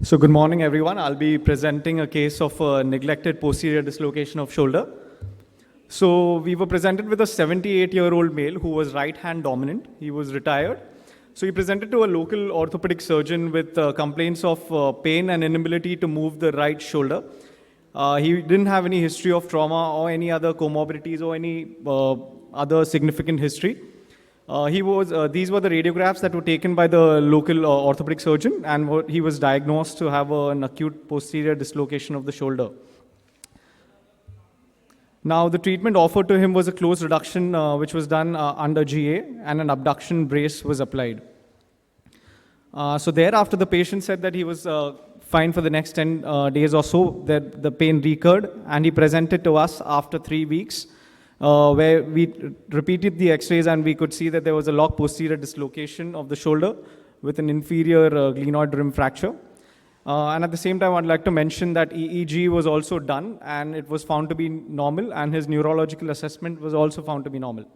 So good morning, everyone. I'll be presenting a case of a neglected posterior dislocation of shoulder. So we were presented with a 78-year-old male who was right-hand dominant. He was retired. So he presented to a local orthopedic surgeon with complaints of pain and inability to move the right shoulder. He didn't have any history of trauma or any other comorbidities or any other significant history. These were the radiographs that were taken by the local orthopedic surgeon, and he was diagnosed to have an acute posterior dislocation of the shoulder. Now, the treatment offered to him was a closed reduction, which was done under GA, and an abduction brace was applied. So thereafter, the patient said that he was fine for the next 10 days or so, that the pain recurred, and he presented to us after 3 weeks, where we repeated the x-rays and we could see that there was a lock posterior dislocation of the shoulder with an inferior glenoid rim fracture. And at the same time, I'd like to mention that EEG was also done and it was found to be normal, and his neurological assessment was also found to be normal.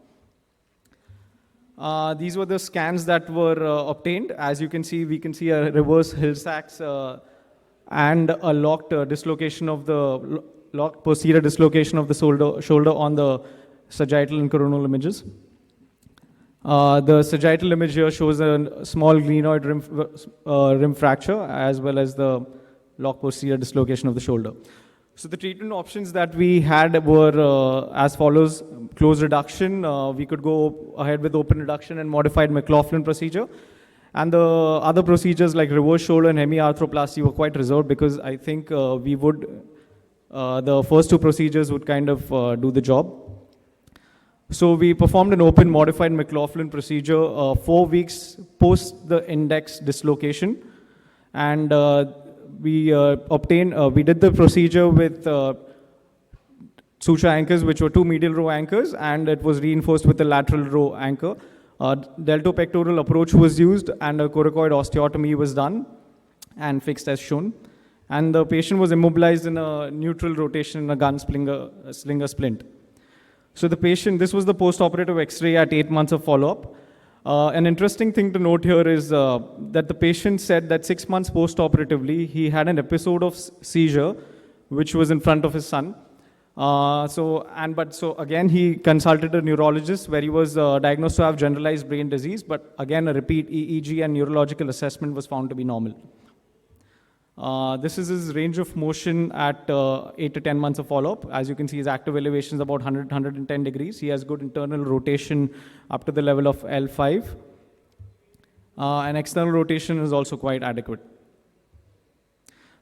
These were the scans that were obtained. As you can see, we can see a reverse Hill-Sachs and a locked dislocation of the locked posterior dislocation of the shoulder on the sagittal and coronal images. The sagittal image here shows a small glenoid rim fracture as well as the locked posterior dislocation of the shoulder. So the treatment options that we had were as follows: closed reduction. We could go ahead with open reduction and modified McLaughlin procedure. And the other procedures like reverse shoulder and hemiarthroplasty were quite reserved because I think the first two procedures would kind of do the job. So we performed an open modified McLaughlin procedure 4 weeks post the index dislocation. And we did the procedure with suture anchors, which were 2 medial row anchors, and it was reinforced with a lateral row anchor. Deltopectoral approach was used, and a coracoid osteotomy was done and fixed as shown. And the patient was immobilized in a neutral rotation in a gunslinger splint. So the patient, this was the post-operative X-ray at 8 months of follow-up. An interesting thing to note here is that the patient said that 6 months post-operatively, he had an episode of seizure, which was in front of his son. So again, he consulted a neurologist where he was diagnosed to have generalized brain disease, but again, a repeat EEG and neurological assessment was found to be normal. This is his range of motion at 8 to 10 months of follow-up. As you can see, his active elevation is about 110 degrees. He has good internal rotation up to the level of L5. And external rotation is also quite adequate.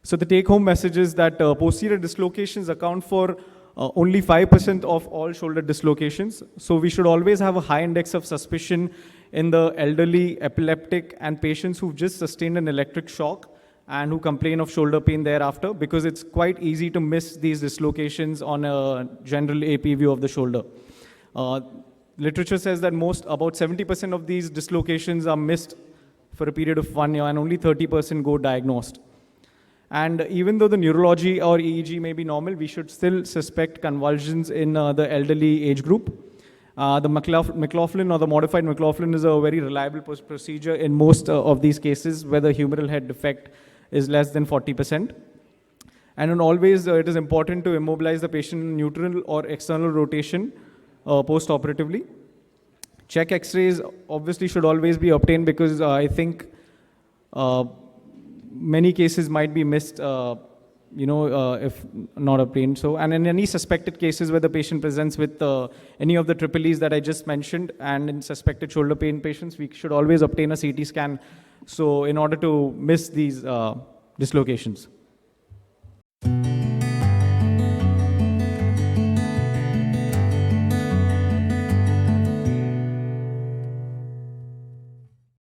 So the take-home message is that posterior dislocations account for only 5% of all shoulder dislocations. So we should always have a high index of suspicion in the elderly, epileptic, and patients who've just sustained an electric shock and who complain of shoulder pain thereafter, because it's quite easy to miss these dislocations on a general AP view of the shoulder. Literature says that about 70% of these dislocations are missed for a period of 1 year, and only 30% go diagnosed. And even though the neurology or EEG may be normal, we should still suspect convulsions in the elderly age group. The McLaughlin or the modified McLaughlin is a very reliable procedure in most of these cases where the humeral head defect is less than 40%. And always it is important to immobilize the patient in neutral or external rotation post-operatively. Check X-rays obviously should always be obtained because I think many cases might be missed if not obtained. So, and in any suspected cases where the patient presents with any of the triple Es that I just mentioned, and in suspected shoulder pain patients, we should always obtain a CT scan, so in order to miss these dislocations.